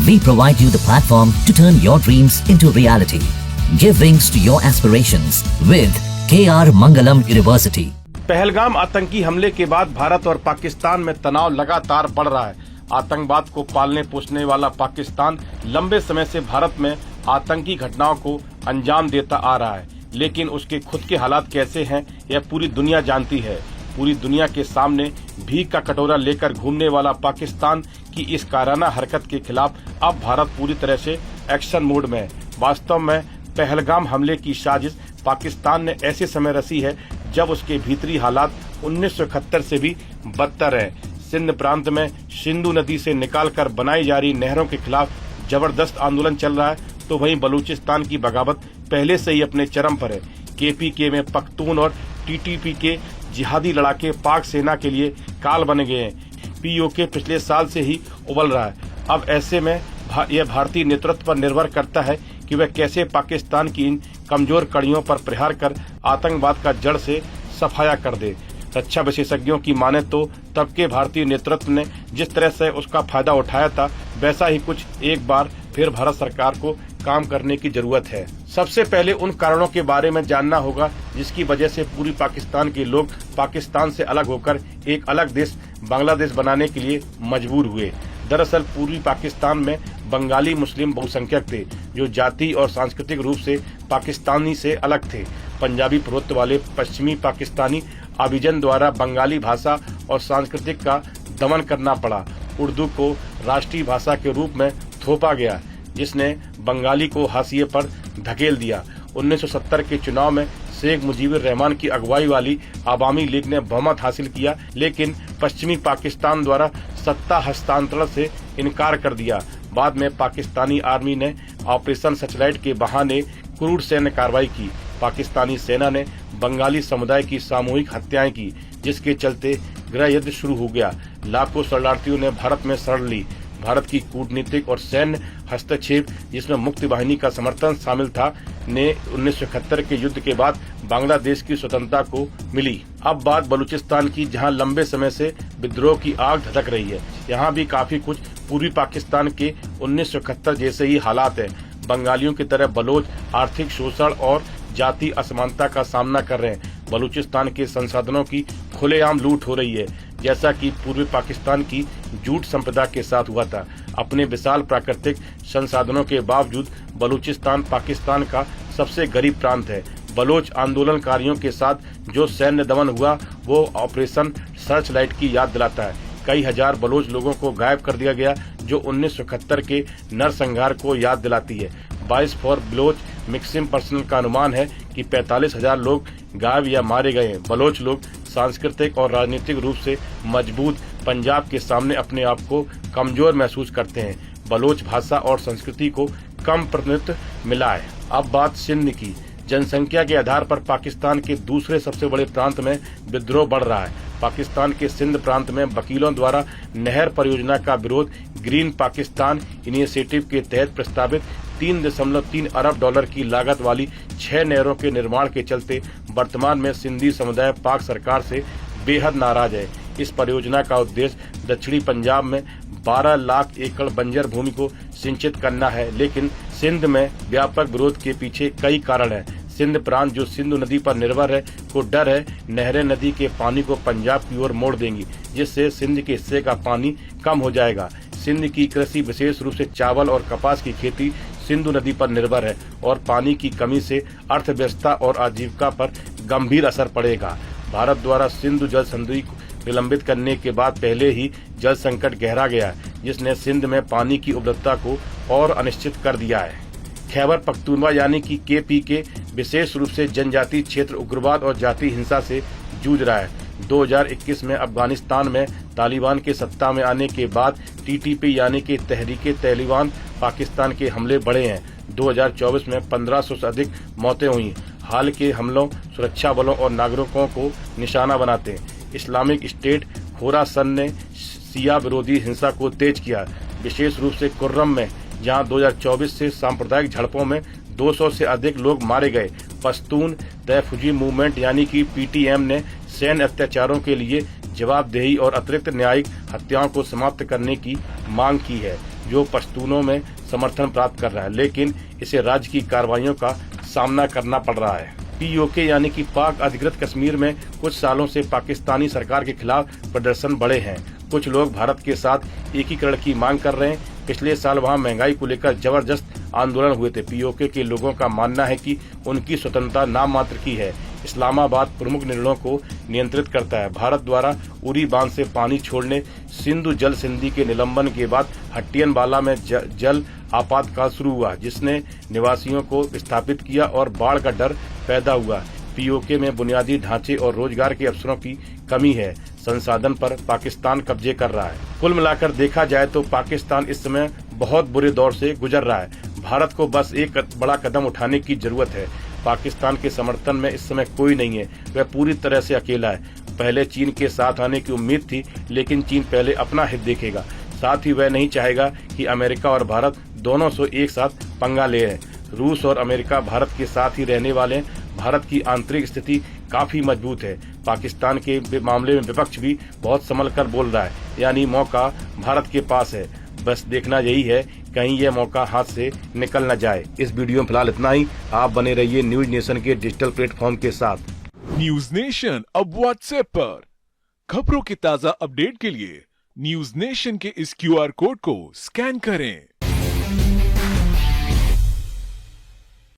We provide you the platform to turn your dreams into reality. Give wings to your aspirations with KR Mangalam University. Pahalgam आतंकी हमले के बाद भारत और पाकिस्तान में तनाव लगातार बढ़ रहा है। आतंकवाद को पालने पोषने वाला पाकिस्तान लंबे समय से भारत में आतंकी घटनाओं को अंजाम देता आ रहा है, लेकिन उसके खुद के हालात कैसे हैं यह पूरी दुनिया जानती है। पूरी दुनिया के सामने भीख का कटोरा लेकर घूमने वाला पाकिस्तान की इस कायराना हरकत के खिलाफ अब भारत पूरी तरह से एक्शन मोड में है। वास्तव में पहलगाम हमले की साजिश पाकिस्तान ने ऐसे समय रची है जब उसके भीतरी हालात 1971 से भी बदतर है। सिंध प्रांत में सिंधु नदी से निकालकर बनाई जा रही नहरों के खिलाफ जबरदस्त आंदोलन चल रहा है, तो वहीं बलूचिस्तान की बगावत पहले से ही अपने चरम पर है। केपीके में पख्तून और टीटीपी के जिहादी लड़ाके पाक सेना के लिए काल बन गए हैं। पीओके पिछले साल से ही उबल रहा है। अब ऐसे में यह भारतीय नेतृत्व पर निर्भर करता है कि वह कैसे पाकिस्तान की इन कमजोर कड़ियों पर प्रहार कर आतंकवाद का जड़ से सफाया कर दे। रक्षा विशेषज्ञों की माने तो तब के भारतीय नेतृत्व ने जिस तरह से उसका फायदा उठाया था, वैसा ही कुछ एक बार फिर भारत सरकार को काम करने की जरूरत है। सबसे पहले उन कारणों के बारे में जानना होगा जिसकी वजह से पूरी पाकिस्तान के लोग पाकिस्तान से अलग होकर एक अलग देश बांग्लादेश बनाने के लिए मजबूर हुए। दरअसल पूर्वी पाकिस्तान में बंगाली मुस्लिम बहुसंख्यक थे जो जाति और सांस्कृतिक रूप से पाकिस्तानी से अलग थे। पंजाबी प्रभुत्व वाले पश्चिमी पाकिस्तानी आबिजन द्वारा बंगाली भाषा और संस्कृति का दमन करना पड़ा। उर्दू को राष्ट्रीय भाषा के रूप में थोपा गया, जिसने बंगाली को हाशिए पर धकेल दिया। 1970 के चुनाव में शेख मुजीबुर रहमान की अगुवाई वाली आवामी लीग ने बहुमत हासिल किया, लेकिन पश्चिमी पाकिस्तान द्वारा सत्ता हस्तांतरण से इनकार कर दिया। बाद में पाकिस्तानी आर्मी ने ऑपरेशन सचलाइट के बहाने क्रूर सैन्य कार्रवाई की। पाकिस्तानी सेना ने बंगाली समुदाय की सामूहिक हत्याएं की, जिसके चलते गृह युद्ध शुरू हो गया। लाखों शरणार्थियों ने भारत में शरण ली। भारत की कूटनीतिक और सैन्य हस्तक्षेप, जिसमें मुक्ति वाहिनी का समर्थन शामिल था, ने 1971 के युद्ध के बाद बांग्लादेश की स्वतंत्रता को मिली। अब बात बलूचिस्तान की, जहां लंबे समय से विद्रोह की आग धधक रही है। यहां भी काफी कुछ पूर्वी पाकिस्तान के 1971 जैसे ही हालात हैं। बंगालियों की तरह बलोच आर्थिक शोषण और जाति असमानता का सामना कर रहे हैं। बलूचिस्तान के संसाधनों की खुलेआम लूट हो रही है, जैसा कि पूर्वी पाकिस्तान की जूट संप्रदा के साथ हुआ था। अपने विशाल प्राकृतिक संसाधनों के बावजूद बलूचिस्तान पाकिस्तान का सबसे गरीब प्रांत है। बलोच आंदोलनकारियों के साथ जो सैन्य दमन हुआ वो ऑपरेशन सर्च लाइट की याद दिलाता है। कई हजार बलोच लोगों को गायब कर दिया गया, जो 1971 के नरसंहार को याद दिलाती है। 22 फॉर बलोच मिक्सिम पर्सनल का अनुमान है कि 45,000 लोग गायब या मारे गए हैं। बलोच लोग सांस्कृतिक और राजनीतिक रूप से मजबूत पंजाब के सामने अपने आप को कमजोर महसूस करते हैं। बलोच भाषा और संस्कृति को कम प्रतिनिधित्व मिला है। अब बात सिंध की। जनसंख्या के आधार पर पाकिस्तान के दूसरे सबसे बड़े प्रांत में विद्रोह बढ़ रहा है। पाकिस्तान के सिंध प्रांत में वकीलों द्वारा नहर परियोजना का विरोध ग्रीन पाकिस्तान इनिशिएटिव के तहत प्रस्तावित 3.3 अरब डॉलर की लागत वाली 6 नहरों के निर्माण के चलते वर्तमान में सिंधी समुदाय पाक सरकार से बेहद नाराज है। इस परियोजना का उद्देश्य दक्षिणी पंजाब में 12 लाख एकड़ बंजर भूमि को सिंचित करना है, लेकिन सिंध में व्यापक विरोध के पीछे कई कारण हैं। सिंध प्रांत, जो सिंधु नदी पर निर्भर है, को डर है नहरें नदी के पानी को पंजाब की ओर मोड़ देंगी, जिससे सिंध के हिस्से का पानी कम हो जाएगा। सिंध की कृषि विशेष रूप से चावल और कपास की खेती सिंधु नदी पर निर्भर है और पानी की कमी से अर्थव्यवस्था और आजीविका पर गंभीर असर पड़ेगा। भारत द्वारा सिंधु जल संधि को निलंबित करने के बाद पहले ही जल संकट गहरा गया है, जिसने सिंध में पानी की उपलब्धता को और अनिश्चित कर दिया है। खैबर पख्तूनवा यानी कि केपीके विशेष रूप से जनजातीय क्षेत्र उग्रवाद और जाति हिंसा से जूझ रहा है। 2021 में अफगानिस्तान में तालिबान के सत्ता में आने के बाद टीटीपी यानी कि तहरीके तालिबान पाकिस्तान के हमले बढ़े हैं। 2024 में 1500 से अधिक मौतें हुई। हाल के हमलों सुरक्षा बलों और नागरिकों को निशाना बनाते हैं। इस्लामिक स्टेट खोरासन ने शिया विरोधी हिंसा को तेज किया, विशेष रूप से कुर्रम में, जहां 2024 से सांप्रदायिक झड़पों में 200 से अधिक लोग मारे गए। पश्तून तहफुजी मूवमेंट यानी कि पीटीएम ने सैन्य अत्याचारों के लिए जवाबदेही और अतिरिक्त न्यायिक हत्याओं को समाप्त करने की मांग की है। जो पश्तूनों में समर्थन प्राप्त कर रहा है, लेकिन इसे राज्य की कार्रवाइयों का सामना करना पड़ रहा है। पीओके यानी कि पाक अधिकृत कश्मीर में कुछ सालों से पाकिस्तानी सरकार के खिलाफ प्रदर्शन बढ़े हैं। कुछ लोग भारत के साथ एकीकरण की मांग कर रहे हैं। पिछले साल वहां महंगाई को लेकर जबरदस्त आंदोलन हुए थे। पीओके के लोगों का मानना है कि उनकी स्वतंत्रता नाम मात्र की है। इस्लामाबाद प्रमुख निर्णयों को नियंत्रित करता है। भारत द्वारा उरी बांध से पानी छोड़ने, सिंधु जल संधि के निलंबन के बाद हट्टियनवाला में जल आपातकाल शुरू हुआ, जिसने निवासियों को विस्थापित किया और बाढ़ का डर पैदा हुआ। पीओके में बुनियादी ढांचे और रोजगार के अवसरों की कमी है। संसाधन पर पाकिस्तान कब्जे कर रहा है। कुल मिलाकर देखा जाए तो पाकिस्तान इस समय बहुत बुरे दौर से गुजर रहा है। भारत को बस एक बड़ा कदम उठाने की जरूरत है। पाकिस्तान के समर्थन में इस समय कोई नहीं है, वह पूरी तरह से अकेला है। पहले चीन के साथ आने की उम्मीद थी, लेकिन चीन पहले अपना हित देखेगा। साथ ही वह नहीं चाहेगा कि अमेरिका और भारत दोनों से एक साथ पंगा ले रहे। रूस और अमेरिका भारत के साथ ही रहने वाले हैं। भारत की आंतरिक स्थिति काफी मजबूत है। पाकिस्तान के मामले में विपक्ष भी बहुत संभल कर बोल रहा है, यानी मौका भारत के पास है। बस देखना यही है कहीं यह मौका हाथ से निकल न जाए। इस वीडियो में फिलहाल इतना ही। आप बने रहिए न्यूज नेशन के डिजिटल प्लेटफॉर्म के साथ। न्यूज नेशन अब व्हाट्सएप पर खबरों के ताजा अपडेट के लिए न्यूज नेशन के इस QR कोड को स्कैन करें।